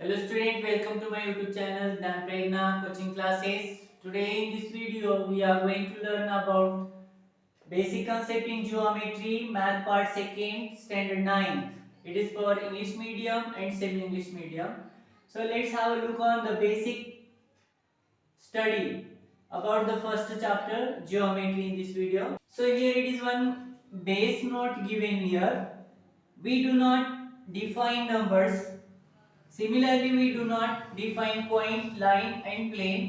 Hello student, welcome to my YouTube channel Dan Pregna Coaching Classes. Today in this video we are going to learn about basic concept in geometry, math part 2nd, standard 9. It is for English medium and semi-English medium. So let's have a look on the basic study about the first chapter geometry in this video. So here it is one base note given here. We do not define numbers. Similarly, we do not define point, line and plane.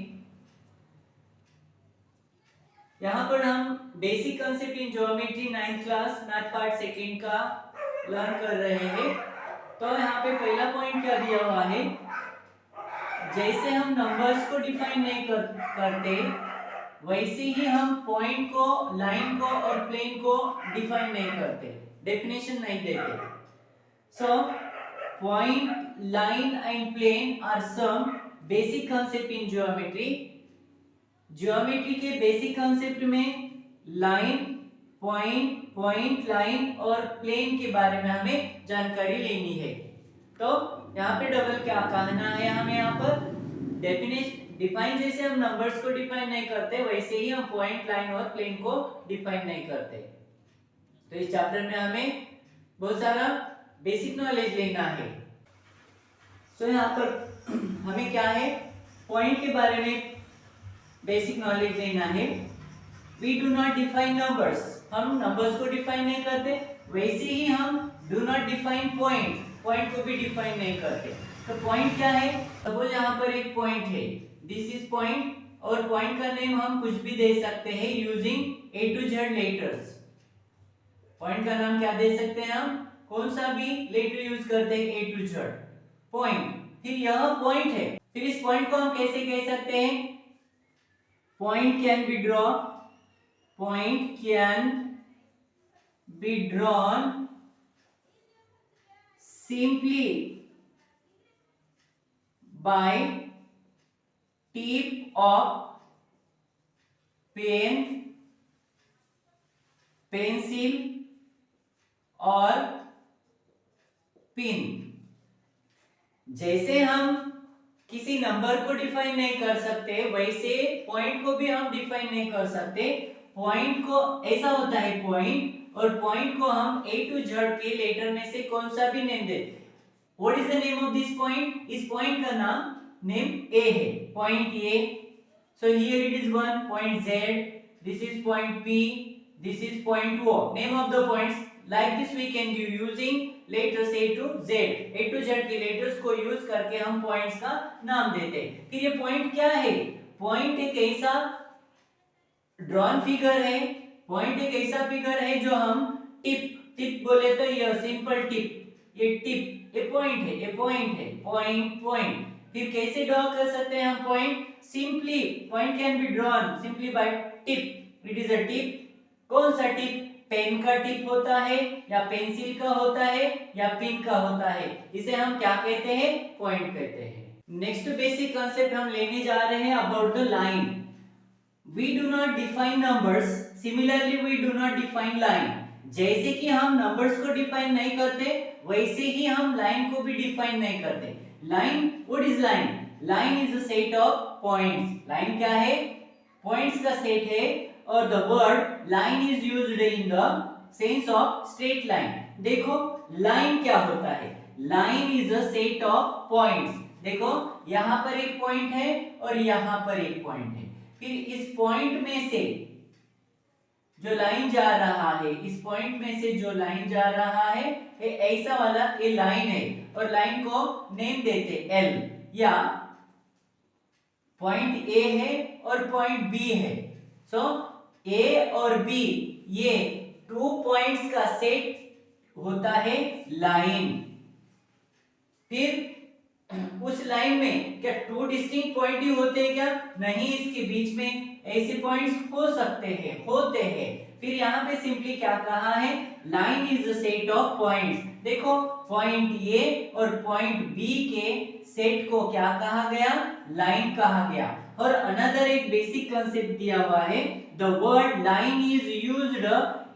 यहाँ पर हम basic concept in geometry 9th class math part 2nd का learn कर रहे हैं। तो यहाँ पे पहला पॉइंट क्या दिया हुआ है, जैसे हम नंबर्स को डिफाइन नहीं करते वैसे ही हम पॉइंट को, लाइन को और प्लेन को डिफाइन नहीं करते, डेफिनेशन नहीं देते। सो point, line and plane are some basic concept in geometry. Geometry के बेसिक कंसेप्ट में लाइन, पॉइंट, लाइन और प्लेन के बारे में हमें जानकारी लेनी है। तो यहाँ पे डबल क्या कहना है हमें, यहाँ पर डिफाइन जैसे हम नंबर्स को डिफाइन नहीं करते वैसे ही हम पॉइंट, लाइन और प्लेन को डिफाइन नहीं करते। तो इस चैप्टर में हमें बहुत सारा बेसिक नॉलेज लेना है। सो यहाँ पर हमें क्या है, पॉइंट के बारे में बेसिक नॉलेज लेना है। We do not define numbers, हम नंबर्स को डिफाइन नहीं करते वैसे ही हम डू नॉट डिफाइन पॉइंट को भी डिफाइन नहीं करते। तो पॉइंट क्या है, सपोज यहाँ पर एक पॉइंट है, दिस इज पॉइंट, और पॉइंट का नेम हम कुछ भी दे सकते हैं using A to Z letters. Point का नाम क्या दे सकते हैं हम, कौन सा भी लेटर यूज करते हैं A to Z पॉइंट। फिर यह पॉइंट है, फिर इस पॉइंट को हम कैसे कह सकते हैं, point can be drawn simply by tip of pen, pencil और पिन। जैसे हम किसी नंबर को डिफाइन नहीं कर सकते वैसे पॉइंट को भी हम डिफाइन नहीं कर सकते। पॉइंट को ऐसा होता है पॉइंट, और पॉइंट को हम A to Z के लेटर में से कौन सा भी name they. What is the name of this point, इस पॉइंट का नाम नेम A है, point A। So here it is one point Z, this is point P, this is point O। Name of the points like this we can give using letters A to Z। A to Z के letters को use करके हम points का नाम देते हैं। फिर ये पॉइंट क्या है, पॉइंट एक ऐसा ड्रॉन फिगर है, पॉइंट एक ऐसा फिगर है जो हम टिप बोले तो ये सिंपल टिप, ये टिप, ये पॉइंट है, पॉइंट। फिर कैसे ड्रॉ कर सकते हैं हम point, simply point can be drawn simply by tip. It is a tip. कौन सा टिप, पेन का टिप होता है या पेंसिल का होता है या पिन का होता है, इसे हम क्या कहते हैं, पॉइंट कहते हैं। नेक्स्ट बेसिक कांसेप्ट हम लेने जा रहे हैं about the line. We do not define numbers, similarly we do not define line. जैसे कि हम नंबर्स को डिफाइन नहीं करते वैसे ही हम लाइन को भी डिफाइन नहीं करते। Line, what is line, line is a set of points. Line क्या है, पॉइंट्स का सेट है, और the word line is used in the sense of straight line. देखो लाइन क्या होता है, line is a set of points. देखो यहाँ पर एक पॉइंट है और यहाँ पर एक पॉइंट है, फिर इस पॉइंट में से जो लाइन जा रहा है, इस पॉइंट में से जो लाइन जा रहा है ये ऐसा वाला ये लाइन है, और लाइन को नेम देते L, या पॉइंट A है और पॉइंट B है। सो A और B ये 2 पॉइंट्स का सेट होता है लाइन। फिर उस लाइन में क्या 2 डिस्टिंक्ट पॉइंट ही होते हैं क्या, नहीं, इसके बीच में ऐसे पॉइंट्स हो सकते हैं, होते हैं। फिर यहाँ पे सिंपली क्या कहा है, line is a set of points. देखो पॉइंट A और पॉइंट B के सेट को क्या कहा गया, लाइन कहा गया। और अनदर एक बेसिक कंसेप्ट दिया हुआ है, the word line is used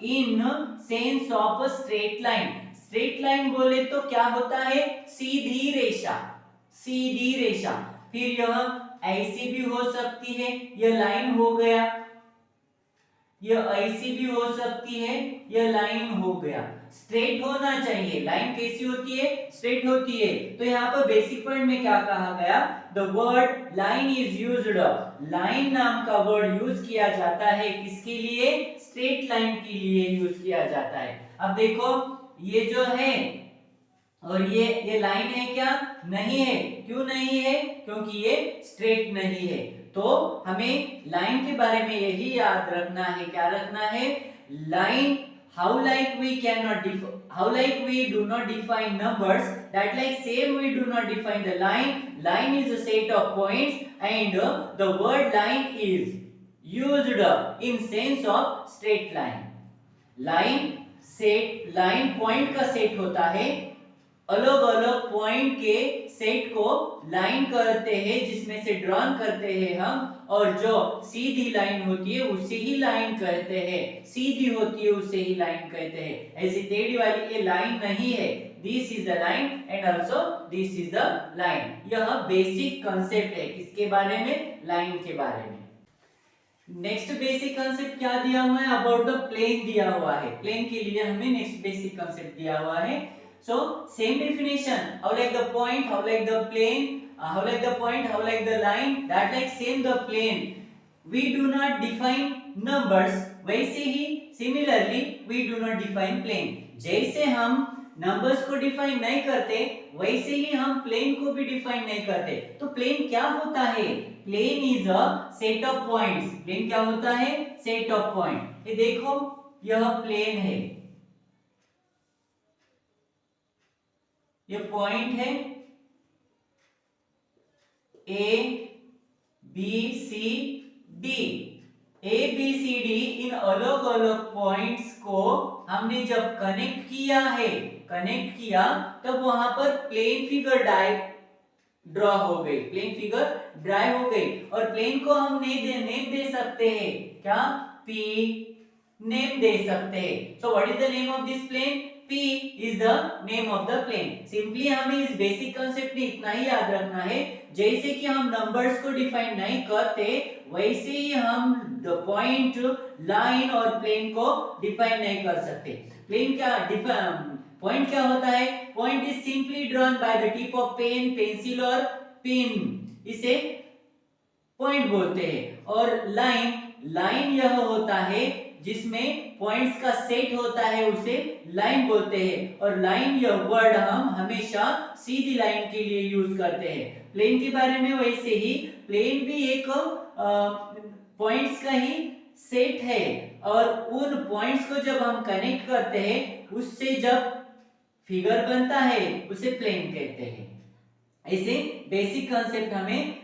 in sense of a straight line. Straight line बोले तो क्या होता है, सीधी रेखा। सीधी रेखा। फिर यह ऐसी भी हो सकती है, यह लाइन हो गया, यह ऐसी भी हो सकती है, यह लाइन हो गया। स्ट्रेट होना चाहिए। लाइन कैसी होती है? स्ट्रेट होती है। तो यहाँ पर बेसिक पॉइंट में क्या कहा गया? The word line is used. Line नाम का वर्ड यूज किया जाता है किसके लिए? स्ट्रेट लाइन के लिए यूज किया जाता है। अब देखो ये जो है और ये लाइन है क्या? नहीं है। क्यों नहीं है? क्योंकि ये स्ट्रेट नहीं है। तो हमें लाइन के बारे में यही याद रखना है। क्या रखना है? Line, how like we do not define numbers, that like same we do not define the line. Line is a set of points and the word line is used in sense of straight line. Line point का set होता है। अलग अलग point के set को line करते हैं, जिसमें से ड्रॉन करते हैं हम, और जो सीधी लाइन होती है उसे ही लाइन कहते हैं, सीधी होती है उसे ही लाइन कहते हैं। ऐसी टेढ़ी वाली ये लाइन नहीं है। This is the line and also this is the line. यह बेसिक कांसेप्ट है किसके बारे में? लाइन के बारे में। नेक्स्ट बेसिक कांसेप्ट क्या दिया हुआ है? अबाउट द प्लेन दिया हुआ है। प्लेन के लिए हमें नेक्स्ट बेसिक कांसेप्ट दिया हुआ है। So same definition, how like the point, how like the plane, how like the point, how like the line, that like same the plane. We do not define numbers, वैसे ही similarly we do not define plane. जैसे हम numbers को define नहीं करते, वैसे ही हम plane को भी define नहीं करते। तो plane क्या होता है? Plane is a set of points. Plane क्या होता है? Set of point. ये देखो यह plane है, ये पॉइंट है A B C D. A B C D इन अलग अलग पॉइंट्स को हमने जब कनेक्ट किया तब वहां पर प्लेन फिगर ड्रॉ हो गई, प्लेन फिगर ड्राई हो गई। और प्लेन को हम नेम दे सकते हैं। क्या? पी नेम दे सकते हैं। So what is the name of this plane? P is the name of the plane. Simply हमें इस बेसिक कॉन्सेप्ट में इतना ही याद रखना है, जैसे कि हम नंबर्स को डिफाइन नहीं करते, वैसे ही हम द पॉइंट, लाइन और प्लेन को डिफाइन नहीं कर सकते। प्लेन क्या, पॉइंट क्या होता है? Point is simply drawn by the tip of pen, pencil और पिन, इसे पॉइंट बोलते हैं। और लाइन यह होता है जिसमें पॉइंट्स का सेट होता है, उसे लाइन बोलते हैं। और लाइन यह वर्ड हम हमेशा सीधी लाइन के लिए यूज करते हैं। प्लेन के बारे में वैसे ही, प्लेन भी एक पॉइंट्स का ही सेट है, और उन पॉइंट्स को जब हम कनेक्ट करते हैं, उससे जब फिगर बनता है उसे प्लेन कहते हैं। ऐसे बेसिक कॉन्सेप्ट हमें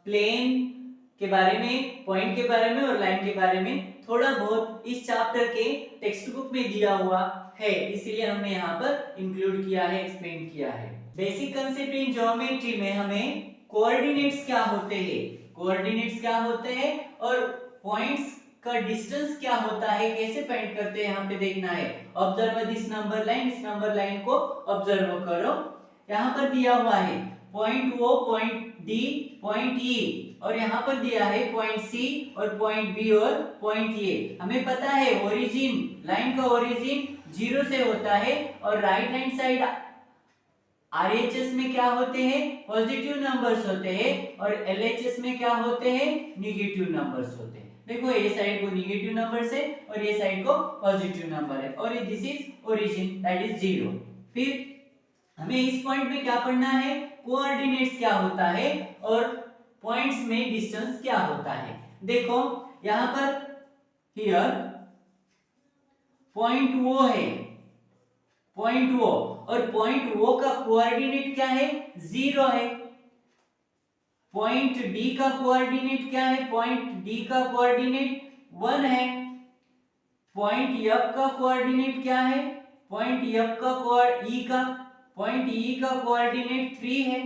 प्लेन के बारे में, पॉइंट के बारे में और लाइन के बारे में थोड़ा बहुत इस चैप्टर के टेक्स्ट बुक में दिया हुआ है, इसीलिए हमने यहाँ पर इंक्लूड किया है, एक्सप्लेन किया है। बेसिक कांसेप्ट इन ज्योमेट्री में हमें कोऑर्डिनेट्स क्या होते हैं, और पॉइंट्स का डिस्टेंस क्या होता है, कैसे फाइंड करते हैं, यहाँ पे देखना है। ऑब्जर्व दिस नंबर लाइन, इस नंबर लाइन को ऑब्जर्व करो। यहाँ पर दिया हुआ है point O, point D, point E, और यहाँ पर दिया है पॉइंट सी और पॉइंट बी और पॉइंट ए। हमें पता है ओरिजिन, लाइन का ओरिजिन 0 से होता है, और राइट हैंड साइड आरएचएस में क्या होते हैं? पॉजिटिव नंबर्स होते हैं, और एलएचएस में क्या होते हैं? नेगेटिव नंबर्स होते हैं। देखो ये साइड को नेगेटिव नंबर्स है और ये साइड को पॉजिटिव नंबर है, और this is origin, that is 0। फिर हमें इस पॉइंट में क्या पढ़ना है? कोऑर्डिनेट्स क्या होता है और पॉइंट्स में डिस्टेंस क्या होता है। देखो यहां पर हियर पॉइंट वो है, पॉइंट वो, और पॉइंट वो का कोऑर्डिनेट क्या है? 0 है। पॉइंट डी का कोऑर्डिनेट क्या है? पॉइंट डी का कोऑर्डिनेट 1 है। पॉइंट एफ का कोऑर्डिनेट क्या है? पॉइंट एफ का पॉइंट ई का कोऑर्डिनेट 3 है।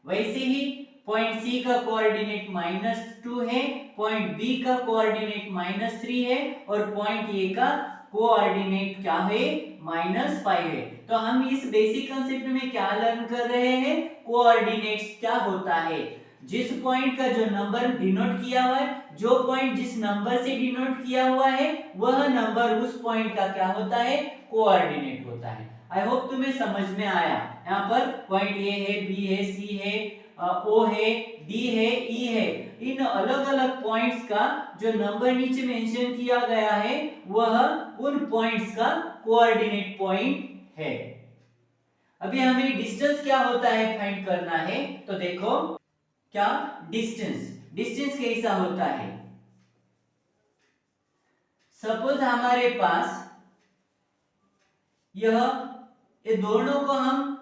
वैसे ही पॉइंट सी का कोऑर्डिनेट -2 है, पॉइंट बी का कोऑर्डिनेट -3 है, और पॉइंट ए का कोऑर्डिनेट क्या है? -5 है। तो हम इस बेसिक कंसेप्ट में क्या लर्न कर रहे हैं, कोऑर्डिनेट्स क्या होता है। जिस पॉइंट का जो नंबर डिनोट किया हुआ है, जो पॉइंट जिस नंबर से डिनोट किया हुआ है, वह नंबर उस पॉइंट का क्या होता है, कोऑर्डिनेट होता है। आई होप तुम्हें समझ में आया। यहाँ पर पॉइंट ए है, बी है, सी है, ओ है, डी है, ई है। इन अलग अलग पॉइंट्स का जो नंबर नीचे मेंशन किया गया है, वह उन पॉइंट्स का कोऑर्डिनेट पॉइंट है। अभी हमें डिस्टेंस क्या होता है फाइंड करना है। तो देखो क्या डिस्टेंस कैसा होता है। सपोज हमारे पास ये दोनों को हम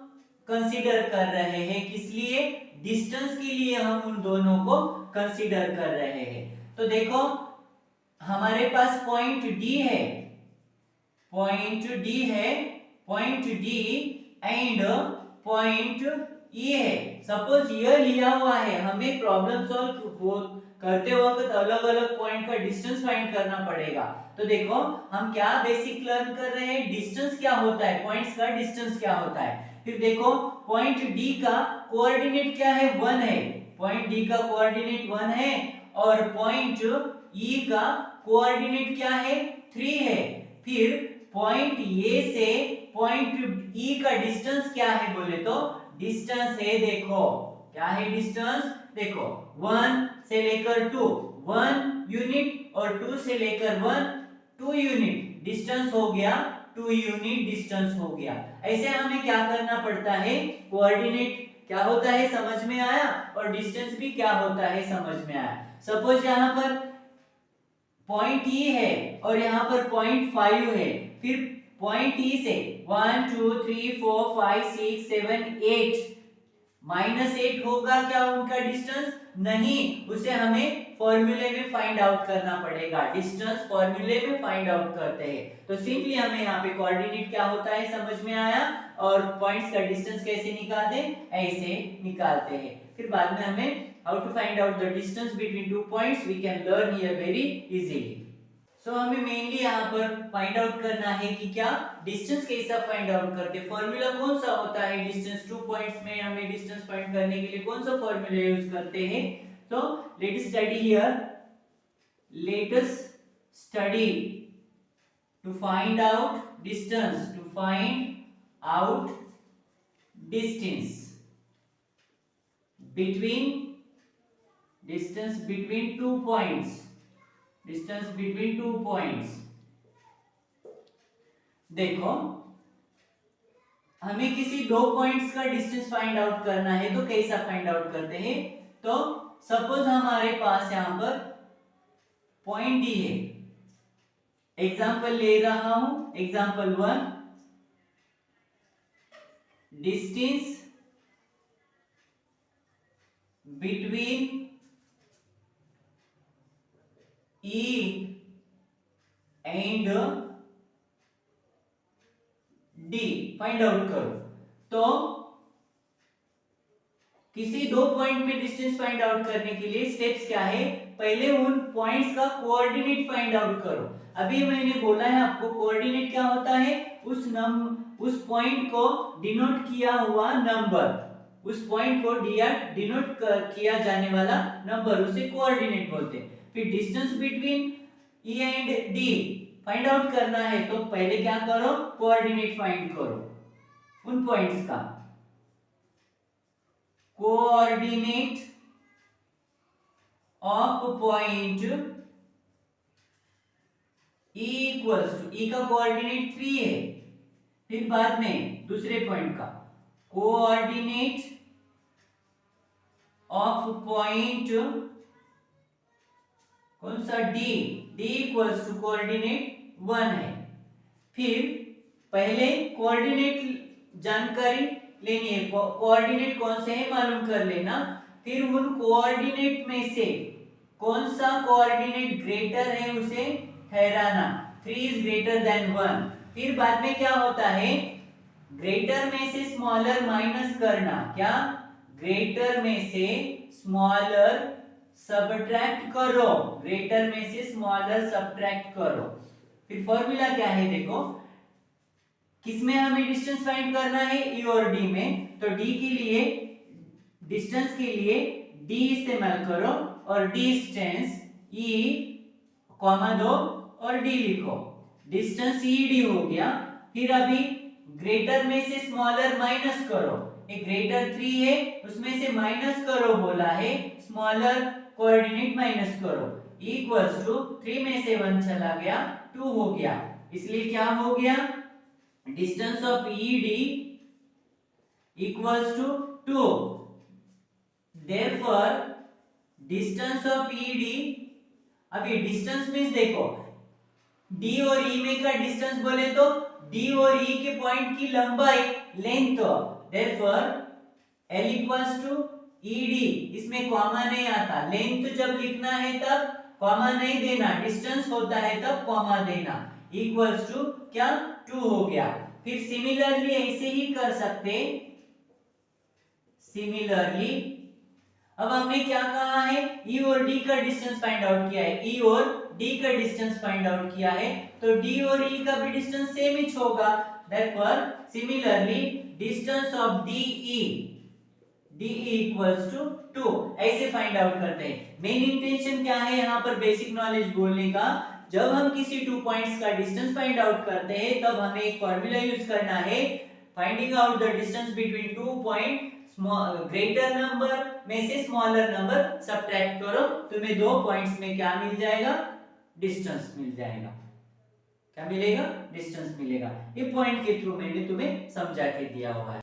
कंसीडर कर रहे हैं, किस लिए, डिस्टेंस के लिए हम उन दोनों को कंसीडर कर रहे हैं। तो देखो हमारे पास पॉइंट डी है, पॉइंट डी एंड पॉइंट ई है। सपोज ये लिया हुआ है, हमें प्रॉब्लम सॉल्व करते वक्त अलग अलग पॉइंट का डिस्टेंस फाइंड करना पड़ेगा। तो देखो हम क्या बेसिक लर्न कर रहे हैं, डिस्टेंस क्या होता है, पॉइंट्स का डिस्टेंस क्या होता है। फिर देखो पॉइंट डी का कोऑर्डिनेट क्या है, 1 है। पॉइंट डी का कोऑर्डिनेट 1 है और पॉइंट ई का कोऑर्डिनेट क्या है, 3 है। फिर पॉइंट ए से पॉइंट ई का डिस्टेंस क्या है बोले तो, डिस्टेंस है, देखो क्या है डिस्टेंस, देखो 1 से लेकर 2 1 यूनिट और 2 से लेकर 1 2 यूनिट डिस्टेंस हो गया, 2 यूनिट डिस्टेंस हो गया। ऐसे हमें क्या करना पड़ता है, कोऑर्डिनेट क्या होता है समझ में आया और डिस्टेंस भी क्या होता है समझ में आया। सपोज यहाँ पर पॉइंट ई है और यहाँ पर पॉइंट 5 है। फिर पॉइंट ई से 1 2 3 4 5 6 7 8 -8 होगा क्या उनका डिस्टेंस, नहीं, उसे हमें फॉर्मूले में फाइंड आउट करना पड़ेगा। डिस्टेंस फॉर्मूले में फाइंड आउट करते हैं। तो सिंपली हमें यहाँ पे कोऑर्डिनेट क्या होता है समझ में आया और पॉइंट्स का डिस्टेंस कैसे निकालते हैं, ऐसे निकालते हैं। फिर बाद में हमें how to find out the distance between two points we can learn here very easily. So हमें मेनली यहाँ पर फाइंड आउट करना है कि क्या डिस्टेंस कैसा फाइंड आउट करते हैं, फॉर्मूला कौन सा होता है डिस्टेंस, 2 पॉइंट्स में हमें डिस्टेंस फाइंड करने के लिए कौन सा फॉर्मूला यूज करते हैं। तो let us study here, let us study to find out distance, to find out distance between distance between two points, distance between two points। देखो हमें किसी दो पॉइंट्स का डिस्टेंस फाइंड आउट करना है, तो कैसा फाइंड आउट करते हैं। तो सपोज हमारे पास यहां पर पॉइंट डी है, एग्जांपल ले रहा हूं, example 1, distance between E and D find out करो। तो किसी दो पॉइंट में डिस्टेंस फाइंड आउट करने के लिए स्टेप्स क्या है, पहले उन पॉइंट्स का कोऑर्डिनेट फाइंड आउट करो। अभी मैंने बोला है आपको कोऑर्डिनेट क्या होता है, उस पॉइंट को डिनोट किया हुआ नंबर, उस पॉइंट को डिनोट किया जाने वाला नंबर, उसे कोऑर्डिनेट बोलते हैं। फिर distance between E and D find out करना है, तो पहले क्या करो, कोऑर्डिनेट फाइंड करो उन पॉइंट्स का। Coordinate of point E equals to, E का कोऑर्डिनेट 3 है। फिर बाद में दूसरे पॉइंट का कोऑर्डिनेट ऑफ पॉइंट कौन सा, D, D equals to coordinate 1 है। फिर पहले कोऑर्डिनेट जानकारी लेनी है, कोऑर्डिनेट कौन से है मालूम कर लेना। फिर उन कोऑर्डिनेट में से कौन सा कोऑर्डिनेट ग्रेटर है उसे ठहराना, 3 इज ग्रेटर देन 1। फिर बाद में क्या होता है, ग्रेटर में से स्मॉलर माइनस करना, क्या, ग्रेटर में से स्मॉलर सबट्रैक्ट करो, ग्रेटर में से स्मॉलर सबट्रैक्ट करो। फिर फॉर्मूला क्या है देखो, किसमें हमें डिस्टेंस फाइंड करना है, ई और डी में। तो डी के लिए, डिस्टेंस के लिए डी इस्तेमाल करो और डिस्टेंस ई कॉमा दो और डी लिखो। डिस्टेंस ई डी हो गया। फिर अभी ग्रेटर में से स्मॉलर माइनस करो। एक ग्रेटर 3 है, उसमें से माइनस करो बोला है, स्मॉलर कोऑर्डिनेट माइनस करो। इक्वल्स टू 3 में से 1 चला गया, 2 हो गया। इसलिए क्या हो गया, distance of ED equals to 2। Therefore distance of ED, अभी डिस्टेंस मींस देखो D और E में का डिस्टेंस बोले तो D और E के पॉइंट की लंबाई, length. Therefore L equals to ED, इसमें कॉमा नहीं आता। लेंथ जब लिखना है तब कॉमा नहीं देना, डिस्टेंस होता है तब कॉमा देना। इक्वल्स टू क्या, 2 हो गया। फिर सिमिलरली ऐसे ही कर सकते। सिमिलरली अब हमने क्या कहा है, E और D का डिस्टेंस फाइंड आउट किया है। E और D का डिस्टेंस फाइंड आउट किया है, तो D और E का भी डिस्टेंस सेम ही होगा। Therefore similarly distance of DE equals to 2। ऐसे फाइंड आउट करते हैं। मेन इंटेंशन क्या है यहाँ पर बेसिक नॉलेज बोलने का, जब हम किसी 2 पॉइंट्स का डिस्टेंस फाइंड आउट करते हैं तब हमें एक फॉर्मूला यूज करना है, finding out the distance between 2 point, greater number में से स्मॉलर नंबर सब्ट्रैक्ट करो, तुम्हें 2 पॉइंट्स में क्या मिल जाएगा, डिस्टेंस मिल जाएगा। क्या मिलेगा, डिस्टेंस मिलेगा। ये पॉइंट के थ्रू मैंने तुम्हें समझा के दिया हुआ है।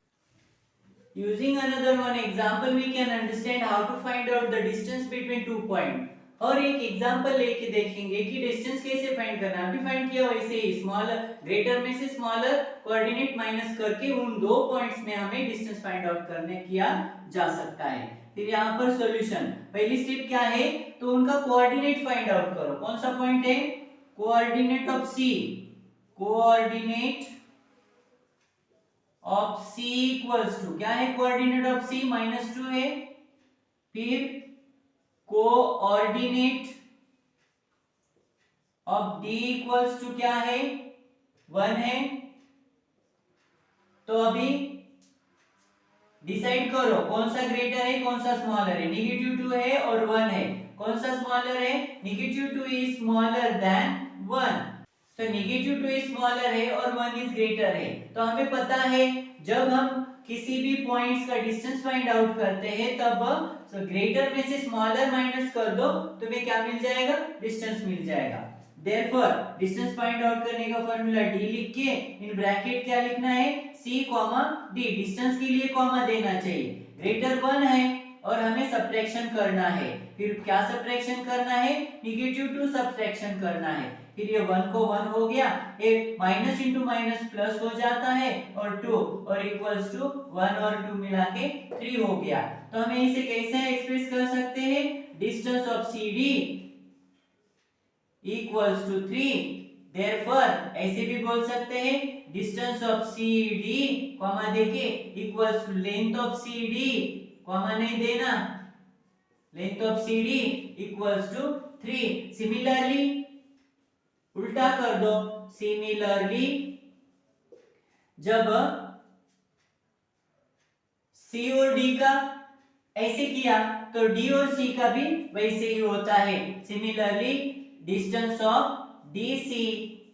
Using another one example we can understand how to find out the distance between 2 point। और एक एग्जांपल लेके देखेंगे कि डिस्टेंस कैसे फाइंड करना है। अभी फाइंड किया वैसे ही, स्मॉलर ग्रेटर में से स्मॉलर कोऑर्डिनेट माइनस करके उन 2 पॉइंट्स में हमें डिस्टेंस फाइंड आउट करने किया जा सकता है। फिर यहाँ पर सॉल्यूशन, पहली स्टेप क्या है, तो उनका कोऑर्डिनेट फाइंड आउट करो। कौन सा पॉइंट है, coordinate of C, coordinate of C equals to क्या है, कोऑर्डिनेट ऑफ C -2 है। फिर coordinate of D equals to क्या है, 1 है। तो अभी डिसाइड करो कौन सा ग्रेटर है कौन सा स्मॉलर है। -2 है और 1 है, कौन सा स्मॉलर है, -2 इज स्मॉलर देन 1। तो -2 इज स्मॉलर है और 1 इज ग्रेटर है। तो हमें पता है जब हम किसी भी पॉइंट्स का डिस्टेंस फाइंड आउट करते हैं तब ग्रेटर में से स्मॉलर माइनस कर दो, तुम्हें क्या मिल जाएगा, डिस्टेंस मिल जाएगा। देयरफॉर डिस्टेंस फाइंड आउट करने का फार्मूला D लिख के इन ब्रैकेट क्या लिखना है, C, D। डिस्टेंस के लिए कॉमा देना चाहिए। ग्रेटर 1 है और हमें सब्ट्रैक्शन करना है। फिर क्या सब्ट्रैक्शन करना है, -2 सब्ट्रैक्शन करना है। फिर ये 1 को 1 हो गया, एक माइनस इंटू माइनस प्लस हो जाता है और 2 और इक्वल्स टू 1 और 2 मिला के 3 हो गया। तो हमें इसे कैसे एक्सप्रेस कर सकते हैं, distance of CD equals to 3। Therefore ऐसे भी बोल सकते हैं, डिस्टेंस ऑफ CD कॉमा देके equals to length of CD, comma नहीं देना, length of CD equals to 3। Similarly उल्टा कर दो, सिमिलरली जब C और D का ऐसे किया तो D और C का भी वैसे ही होता है। Similarly distance of DC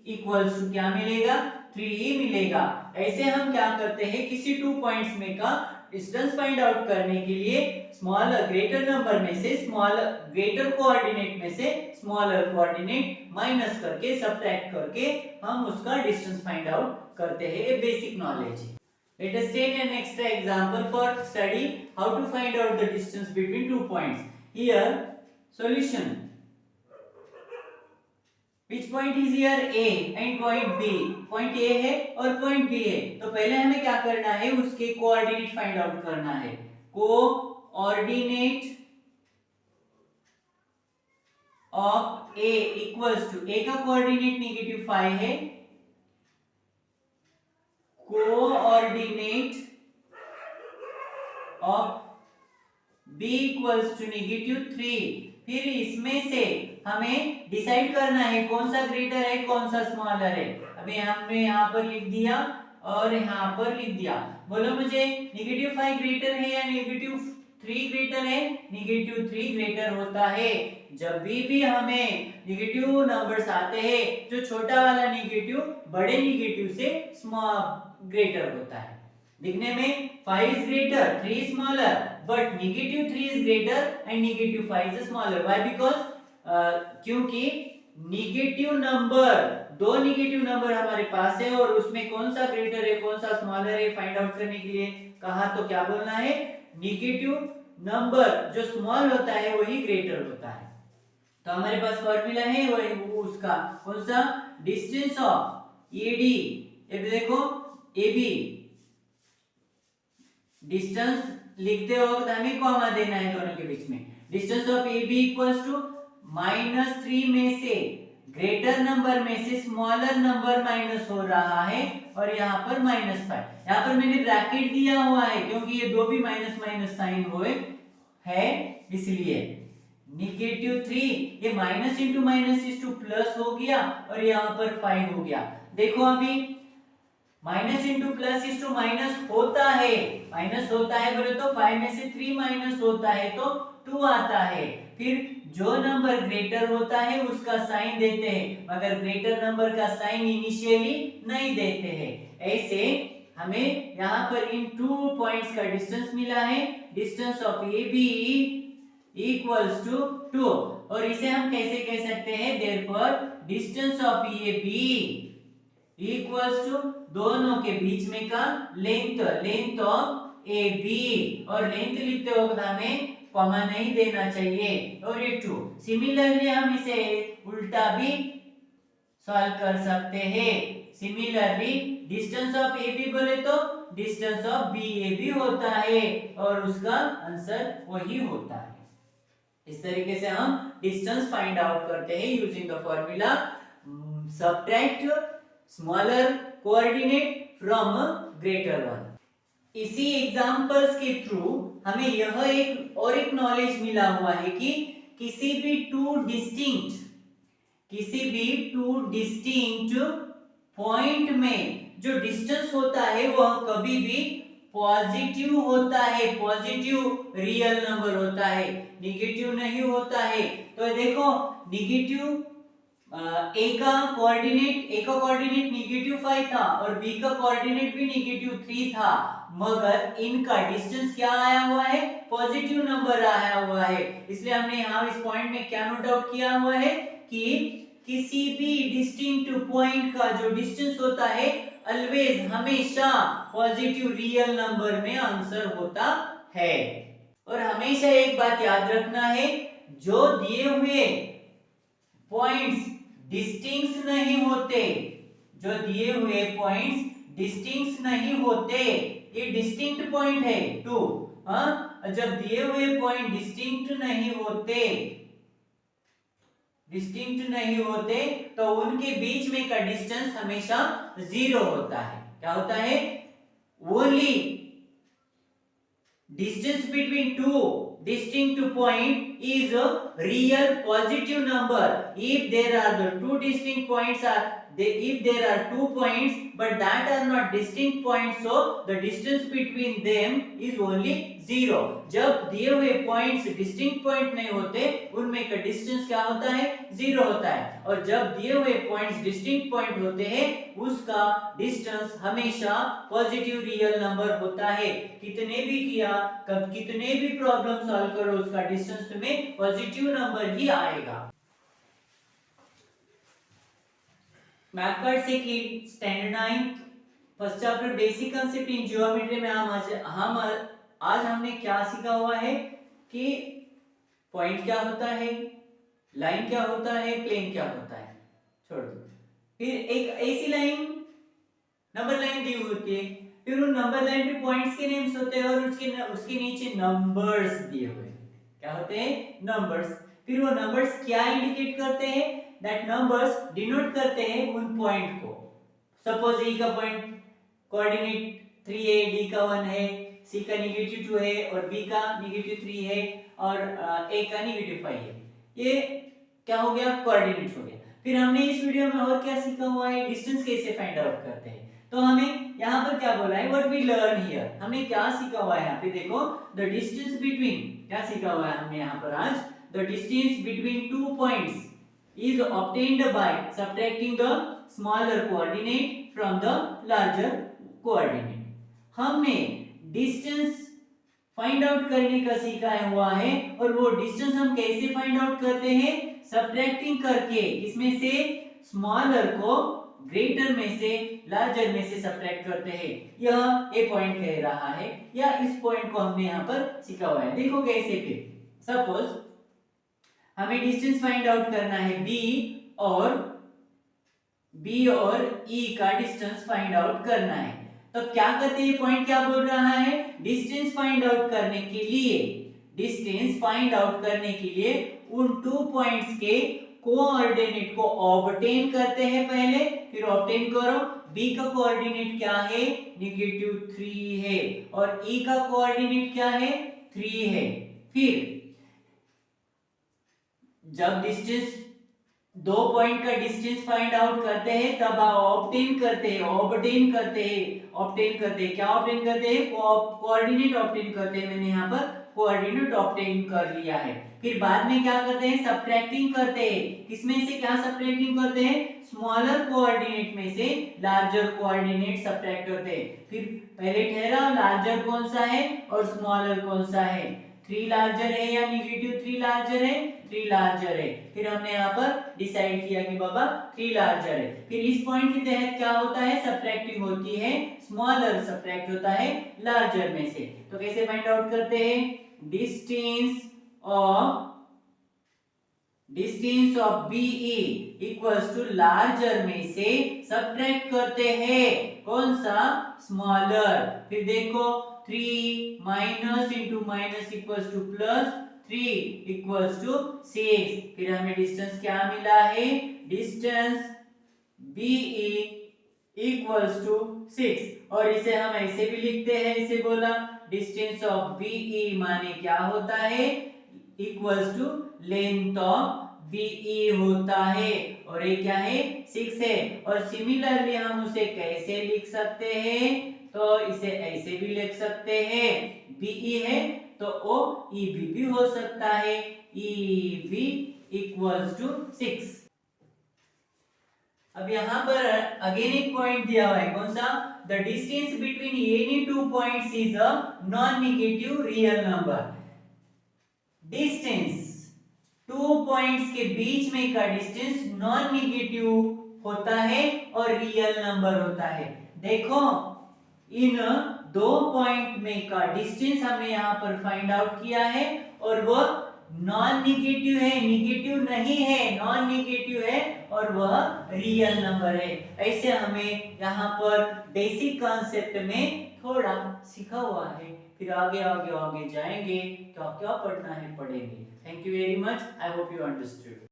equals to क्या मिलेगा, 3 ही मिलेगा। ऐसे हम क्या करते हैं, किसी 2 पॉइंट्स में का डिस्टेंस फाइंड आउट करने के लिए स्मॉलर ग्रेटर नंबर में से स्मॉलर ग्रेटर कोऑर्डिनेट में से स्मॉलर कोऑर्डिनेट माइनस करके सब्ट्रैक्ट करके हम उसका डिस्टेंस फाइंड आउट करते हैं। ये बेसिक नॉलेज है। Let us take an extra example for study how to find out the distance between 2 points. Here solution. Which point is here, A and point B? Point A है और point B है। तो पहले हमें क्या करना है, उसके कोऑर्डिनेट फाइंड आउट करना है। Coordinate of A equals to, A का कोऑर्डिनेट -5 है, coordinate of B equals to -3। फिर इसमें से हमें डिसाइड करना है कौन सा ग्रेटर है कौन सा स्मॉलर है। अभी हमने यहाँ पर लिख दिया और यहाँ पर लिख दिया। बोलो मुझे -5 ग्रेटर है या -3 ग्रेटर है? -3 ग्रेटर होता है। जब भी हमें नेगेटिव नंबर्स आते हैं, जो छोटा वाला नेगेटिव बड़े नेगेटिव से स्मॉल ग्रेटर होता है। दिखने में 5 is greater, 3 is smaller, but -3 is greater and -5 is smaller. Why? Because क्योंकि नेगेटिव नंबर, दो नेगेटिव नंबर हमारे पास है और उसमें कौन सा ग्रेटर है कौन सा स्मॉलर है फाइंड आउट करने के लिए कहा तो क्या बोलना है? नेगेटिव नंबर जो स्मॉल होता है वही ग्रेटर होता है। तो हमारे पास फॉर्मूला है वो उसका कौन सा? डिस्टेंस ऑफ एडी, ये देखो एबी, डिस्टेंस लिखते हो तो हमें कॉमा देना है दोनों के बीच में। Distance of AB equals to -3 में से ग्रेटर नंबर में से स्मॉलर नंबर माइनस हो रहा है और यहाँ पर -5। यहाँ पर मैंने ब्रैकेट दिया हुआ है क्योंकि ये दो भी माइनस माइनस साइन हुए है, इसलिए -3 ये माइनस इंटू माइनस इस टू प्लस हो गया और यहाँ पर 5 हो गया। देखो अभी माइनस इंटू प्लस इस टू माइनस होता है, माइनस होता है बोले तो 5 में से 3 माइनस होता है तो 2 आता है। फिर जो नंबर ग्रेटर होता है उसका साइन देते हैं, मगर ग्रेटर नंबर का साइन इनिशियली नहीं देते हैं। ऐसे हमें यहाँ पर इन 2 पॉइंट्स का डिस्टेंस मिला है। Distance of AB equals to 2 और इसे हम कैसे कह सकते हैं? Therefore distance of AB equals to दोनों के बीच में का लेंथ ऑफ AB, और लेंथ लिखते वक्त हमें कॉमा नहीं देना चाहिए और ये 2। सिमिलरली हम इसे उल्टा भी सॉल्व कर सकते हैं। सिमिलरली डिस्टेंस ऑफ AB बोले तो डिस्टेंस ऑफ BAB होता है और उसका आंसर वही होता है। इस तरीके से हम डिस्टेंस फाइंड आउट करते हैं using the formula subtract smaller coordinate from greater one. इसी एग्जांपल्स के थ्रू हमें यह एक नॉलेज मिला हुआ है कि किसी भी टू डिस्टिंक्ट पॉइंट में जो डिस्टेंस होता है वह कभी भी पॉजिटिव होता है, पॉजिटिव रियल नंबर होता है, नेगेटिव नहीं होता है। तो देखो नेगेटिव ए का कोऑर्डिनेट -5 था और बी का कोऑर्डिनेट भी -3 था, मगर इनका डिस्टेंस क्या आया हुआ है? पॉजिटिव नंबर आया हुआ है। इसलिए हमने यहाँ इस पॉइंट में क्या नोट आउट किया हुआ है कि किसी भी डिस्टिंक्ट पॉइंट का जो डिस्टेंस होता है ऑलवेज हमेशा पॉजिटिव रियल नंबर में आंसर होता है। और हमेशा एक बात याद रखना है, जो दिए हुए पॉइंट्स डिस्टिंक्ट नहीं होते, जो दिए हुए पॉइंट्स डिस्टिंक्ट नहीं होते, ये डिस्टिंक्ट पॉइंट है 2। जब दिए हुए पॉइंट डिस्टिंक्ट नहीं होते तो उनके बीच में का डिस्टेंस हमेशा 0 होता है। क्या होता है? Only distance between two distinct point is a real positive number if there are the two distinct points if there are 2 points but that are not distinct points, so the distance between them is only 0। जब दिए हुए points distinct point नहीं होते उनमें का distance क्या होता है? 0 होता है, और जब दिए हुए पॉइंट्स डिस्टिंक्ट पॉइंट होते हैं उसका डिस्टेंस हमेशा पॉजिटिव रियल नंबर होता है। कितने भी किया, कब कितने भी प्रॉब्लम सॉल्व करो, उसका डिस्टेंस तुम्हें पॉजिटिव नंबर ही आएगा। मैथड से की standard 9 first chapter basic concept in geometry में आज हमने क्या सीखा हुआ है कि पॉइंट क्या होता है, लाइन क्या होता है, प्लेन क्या होता है, छोड़ दो। फिर एक ऐसी लाइन नंबर लाइन दी होती है, फिर उन नंबर लाइन पे पॉइंट्स के नेम्स होते हैं और उसके नीचे नंबर्स दिए हुए क्या होते हैं? नंबर्स। फिर वो नंबर्स क्या इंडिकेट करते हैं? दैट नंबर्स डिनोट करते हैं उन पॉइंट को। सपोज ए का पॉइंट कोऑर्डिनेट 3 है, डी का 1 है, सी का -2 है और बी का -3 है और ए का -5 है। ये क्या हो गया? कोऑर्डिनेट हो गया। फिर हमने इस वीडियो में और क्या सीखा हुआ है? डिस्टेंस कैसे फाइंड आउट करते हैं। तो हमें यहाँ पर क्या बोला है, व्हाट वी लर्न हियर, हमने क्या सीखा हुआ है यहाँ पे देखो, द डिस्टेंस बिटवीन, क्या सीखा हुआ है हमने यहाँ पर आज, the distance between two points is obtained by subtracting the smaller coordinate from the larger coordinate। हमने डिस्टेंस फाइंड आउट करने का सीखा हुआ है, और वो डिस्टेंस हम कैसे फाइंड आउट करते हैं, सब्ट्रैक्टिंग करके, इसमें से स्मॉलर को ग्रेटर में से लार्जर में से सब्ट्रैक्ट करते हैं। यह एक पॉइंट कह रहा है, या इस पॉइंट को हमने यहाँ पर सीखा हुआ है। देखो कैसे, फिर सपोज हमें डिस्टेंस फाइंड आउट करना है बी और ई का डिस्टेंस फाइंड आउट करना है, तो क्या करते हैं, पॉइंट क्या बोल रहा है, डिस्टेंस फाइंड आउट करने के लिए, डिस्टेंस फाइंड आउट करने के लिए उन टू पॉइंट्स के कोऑर्डिनेट को ऑब्टेन करते हैं पहले, फिर ऑब्टेन करो, बी का कोऑर्डिनेट क्या है, -3 है, और ई का कोऑर्डिनेट क्या है, 3 है। फिर जब डिस्टेंस दो पॉइंट का डिस्टेंस फाइंड आउट करते हैं, तब ऑब्टेन करते हैं, ऑब्टेन करते हैं, क्या ऑब्टेन करते हैं, कोऑर्डिनेट ऑब्टेन करते हैं। मैंने यहाँ पर कोऑर्डिनेट ऑब्टेन कर लिया है। फिर बाद में क्या करते हैं, सब्ट्रैक्टिंग करते हैं, किसमें से क्या सब्ट्रैक्टिंग करते हैं, स्मॉलर कोऑर्डिनेट में से लार्जर कोऑर्डिनेट सब्ट्रैक्ट करते हैं। फिर पहले ठहरा, लार्जर कौन सा है और स्मॉलर कौन सा है, 3 लार्जर है या -3 लार्जर है, 3 लार्जर है। फिर हमने यहाँ पर डिसाइड किया कि बाबा 3 लार्जर है। फिर इस पॉइंट के तहत क्या होता है, सब्ट्रैक्टिंग होती है, स्मॉलर सब्ट्रैक्ट होता है लार्जर में से। तो कैसे फाइंड आउट करते हैं, distance of BE equals to larger में से सब्ट्रैक्ट करते हैं कौन सा, स्मॉलर। फिर देखो 3 minus into minus equals to plus, 3 equals to 6। फिर हमें डिस्टेंस क्या मिला है, डिस्टेंस BE इक्वल्स टू 6, और इसे हम ऐसे भी लिखते हैं, इसे बोला डिस्टेंस ऑफ BE माने क्या होता है, equals to length of BE होता है, और ये क्या है, 6 है। और सिमिलरली हम उसे कैसे लिख सकते हैं, तो इसे ऐसे भी लिख सकते हैं, BE है तो वो EB भी हो सकता है, EB इक्वल्स टू 6। अब यहाँ पर अगेन एक पॉइंट दिया हुआ है, कौन सा, the distance between any two points is a non negative real number. Distance two points के बीच में का डिस्टेंस नॉन नेगेटिव होता है और रियल नंबर होता है। देखो इन दो पॉइंट में का डिस्टेंस हमने यहाँ पर फाइंड आउट किया है, और वह नॉन नेगेटिव है, नेगेटिव नहीं है, नॉन नेगेटिव है, और वह रियल नंबर है। ऐसे हमें यहाँ पर बेसिक कॉन्सेप्ट में थोड़ा सीखा हुआ है, फिर आगे आगे आगे जाएंगे, क्या क्या पढ़ना है पढ़ेंगे। Thank you very much, I hope you understood.